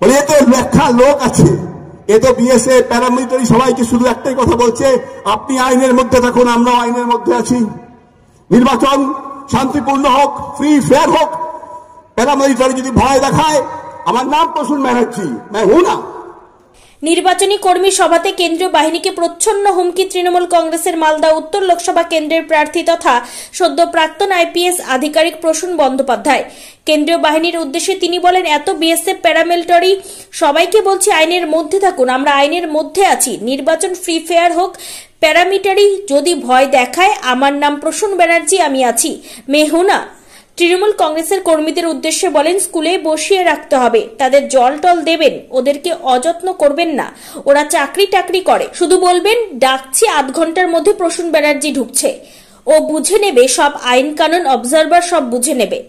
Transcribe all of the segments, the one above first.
বলে এ তো লেখা লোক আছে, এ তো বিএসএফ প্যারামিলিটারি সবাইকে শুধু একটাই কথা বলছে, আপনি আইনের মধ্যে থাকুন, আমরাও আইনের মধ্যে আছি। নির্বাচন শান্তিপূর্ণ হোক, ফ্রি ফেয়ার হোক। প্যারামিলিটারি যদি ভয় দেখায়, আমার নাম প্রসূন ব্যানার্জি, मैं हूं ना। নির্বাচনী কর্মী সভাতে কেন্দ্রীয় বাহিনীকে প্রচ্ছন্ন হুমকি তৃণমূল কংগ্রেসের মালদা উত্তর লোকসভা কেন্দ্রের প্রার্থী তথা সদ্য প্রাক্তন আইপিএস আধিকারিক প্রসূন বন্দ্যোপাধ্যায়। কেন্দ্রীয় বাহিনীর উদ্দেশ্যে তিনি বলেন, এত বিএসএফ প্যারামিলিটারি সবাইকে বলছি আইনের মধ্যে থাকুন, আমরা আইনের মধ্যে আছি। নির্বাচন ফ্রি ফেয়ার হোক। প্যারামিলিটারি যদি ভয় দেখায়, আমার নাম প্রসূন ব্যানার্জি, আমি আছি, मैं हूं ना। তৃণমূল কংগ্রেসের কর্মীদের উদ্দেশ্যে বলেন, স্কুলে বসিয়ে রাখতে হবে, তাদের জল টল দেবেন, ওদেরকে অযত্ন করবেন না, ওরা চাকরি টাকরি করে, শুধু বলবেন ডাকছি, আধ ঘন্টার মধ্যে প্রসূন ব্যানার্জি ঢুকছে, ও বুঝে নেবে, সব আইন কানুন অবজারভার সব বুঝে নেবে।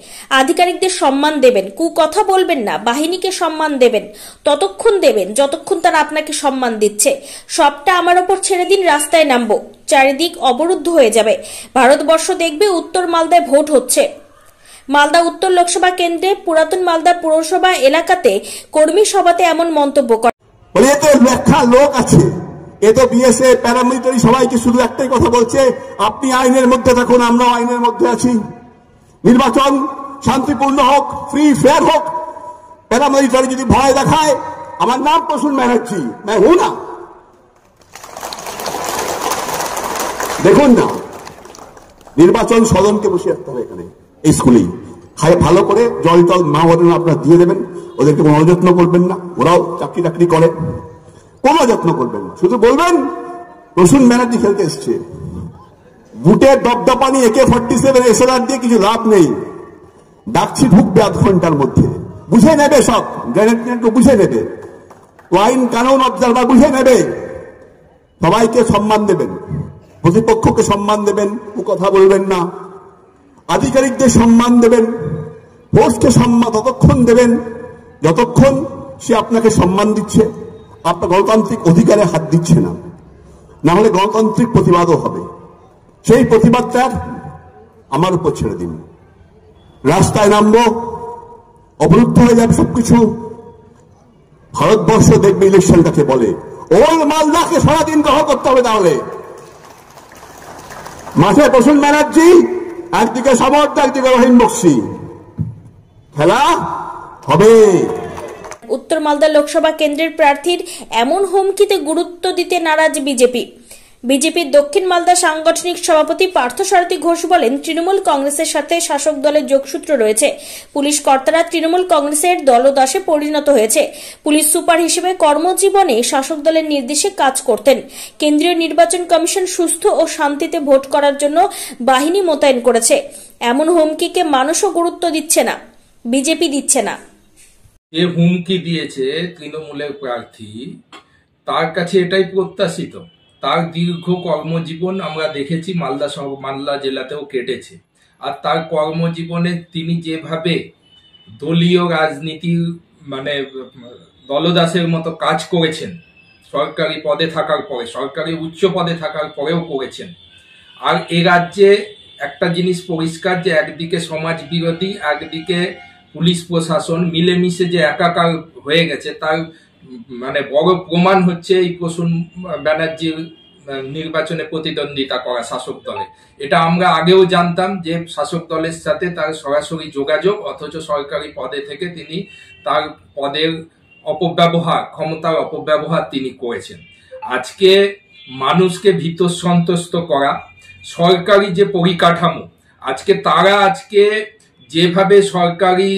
আধিকারিকদের সম্মান দেবেন, কথা বলবেন না, বাহিনীকে সম্মান দেবেন, ততক্ষণ দেবেন যতক্ষণ তারা আপনাকে সম্মান দিচ্ছে। সবটা আমার ওপর ছেড়ে দিন, রাস্তায় নামবো, চারিদিক অবরুদ্ধ হয়ে যাবে, ভারতবর্ষ দেখবে উত্তর মালদায় ভোট হচ্ছে। মালদা উত্তর লোকসভা কেন্দ্রে পুরাতন মালদা পুরসভা এলাকাতে কর্মী সভাতে এমন মন্তব্য করেন। বলে এ তো লেখা লোক আছে, এ তো বিএসএফ প্যারামিলিটারি সবাইকে শুধু একটাই কথা বলছে, আপনি আইনের মধ্যে থাকুন, আমরাও আইনের মধ্যে আছি। নির্বাচন শান্তিপূর্ণ হোক, ফ্রি ফেয়ার হোক। প্যারামিলিটারি যদি ভয় দেখায়, আমার নাম প্রসূন ব্যানার্জি, मैं हूं ना। দেখুন না, নির্বাচন সদনকে বসে রাখতে হবে এখানে, এই স্কুলেই ভালো করে জল টল মা ওরা আপনারা দিয়ে দেবেন, ওদেরকে কোনো অযত্ন করবেন না, ওরাও চাকরি টাকরি করে, কোনো যত্ন করবেন না, শুধু বলবেন প্রসূন ব্যানার্জি খেলতে এসছে। বুটের দপদপানি AK-47 SLR দিয়ে কিছু লাভ নেই, ডাকছি ঢুকবে আধ ঘন্টার মধ্যে, বুঝে নেবে, সব গ্রেনেডকে বুঝে নেবে, আইন কানুন অবজারভার বুঝে নেবে। সবাইকে সম্মান দেবেন, প্রতিপক্ষকে সম্মান দেবেন, কথা বলবেন না, আধিকারিকদের সম্মান দেবেন, ফোর্সকে সম্মান ততক্ষণ দেবেন যতক্ষণ সে আপনাকে সম্মান দিচ্ছে, আপনার গণতান্ত্রিক অধিকারে হাত দিচ্ছে না, না হলে গণতান্ত্রিক প্রতিবাদও হবে। সেই প্রতিবাদটার আমার উপর ছেড়ে দিন, রাস্তায় নামবো, অবরুদ্ধ হয়ে যাবে সবকিছু। ভারতবর্ষ দেখবে ইলেকশনটাকে বলে, ওল মালদাকে সারাদিন গ্রহণ করতে হবে, তাহলে মাঠে প্রসূন ব্যানার্জি, একদিকে সমর্থ, একদিকে রহিম বক্সি, খেলা হবে। উত্তর মালদা লোকসভা কেন্দ্রের প্রার্থীর এমন হুমকিতে গুরুত্ব দিতে নারাজ বিজেপির দক্ষিণ মালদা সাংগঠনিক সভাপতি পার্থসারথী ঘোষ বলেন, তৃণমূল কংগ্রেসের সাথে শাসক দলের যোগসূত্র রয়েছে। পুলিশ কর্তারা তৃণমূল কংগ্রেসের দলদাসে পরিণত হয়েছে। পুলিশ সুপার হিসেবে কর্মজীবনে শাসক দলের নির্দেশে কাজ করতেন। কেন্দ্রীয় নির্বাচন কমিশন সুস্থ ও শান্তিতে ভোট করার জন্য বাহিনী মোতায়েন করেছে। এমন হুমকিকে মানুষও গুরুত্ব দিচ্ছে না, বিজেপি দিচ্ছে না। যে হুমকি দিয়েছে তৃণমূলের প্রার্থী, তার কাছে এটাই প্রত্যাশিত। তার দীর্ঘ কর্মজীবন আমরা দেখেছি মালদা জেলাতেও কেটেছে, আর তার কর্মজীবনে তিনি যেভাবে দলীয় রাজনীতি মানে দলদাসের মতো কাজ করেছেন, সরকারি পদে থাকার পরে, সরকারি উচ্চ পদে থাকার পরেও করেছেন। আর এ রাজ্যে একটা জিনিস পরিষ্কার, যে একদিকে সমাজ বিরোধী, একদিকে পুলিশ প্রশাসন মিলেমিশে যে একাকার হয়ে গেছে, তার মানে বড় প্রমাণ হচ্ছে এই প্রসূন ব্যানার্জির নির্বাচনে প্রতিদ্বন্দ্বিতা করা শাসক দলে। এটা আমরা আগেও জানতাম যে শাসক দলের সাথে তার সরাসরি যোগাযোগ, অথচ সরকারি পদে থেকে তিনি তার পদের অপব্যবহার, ক্ষমতার অপব্যবহার তিনি করেছেন। আজকে মানুষকে ভীত সন্ত্রস্ত করা, সরকারি যে পরিকাঠামো, আজকে যেভাবে সরকারি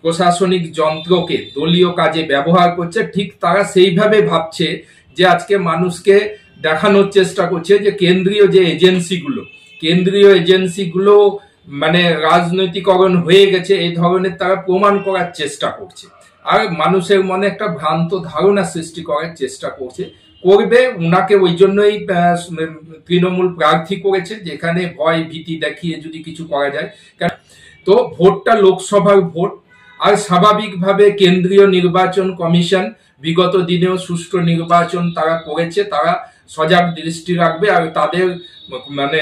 প্রশাসনিক যন্ত্রকে দলীয় কাজে ব্যবহার করছে, ঠিক তারা সেইভাবে ভাবছে যে আজকে মানুষকে দেখানোর চেষ্টা করছে যে কেন্দ্রীয় এজেন্সিগুলো মানে রাজনৈতিকরণ হয়ে গেছে, এই ধরনের তারা প্রমাণ করার চেষ্টা করছে, আর মানুষের মনে একটা ভ্রান্ত ধারণা সৃষ্টি করার চেষ্টা করবে। উনাকে ওই জন্যই তৃণমূল প্রার্থী করেছে, যেখানে ভয় ভীতি দেখিয়ে যদি কিছু করা যায়। তো ভোটটা লোকসভার ভোট, আর স্বাভাবিকভাবে কেন্দ্রীয় নির্বাচন কমিশন বিগত দিনেও সুষ্ঠু নির্বাচন তারা করেছে, তারা সজাগ দৃষ্টি রাখবে, আর তাদের মানে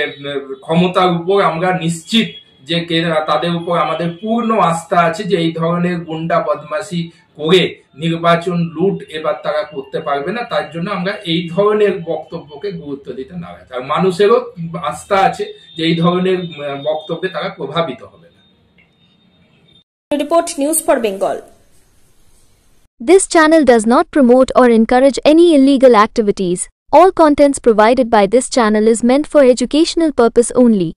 ক্ষমতার উপর আমরা নিশ্চিত যে তাদের উপর আমাদের পূর্ণ আস্থা আছে যে এই ধরনের গুন্ডা বদমাশি করে নির্বাচন লুট এবার তারা করতে পারবে না, তার জন্য আমরা এই ধরনের বক্তব্যকে গুরুত্ব দিতে নারাজ। আর মানুষেরও আস্থা আছে যে এই ধরনের বক্তব্যে তারা প্রভাবিত হবে না। Report news for Bengal. This channel does not promote or encourage any illegal activities. All contents provided by this channel is meant for educational purpose only.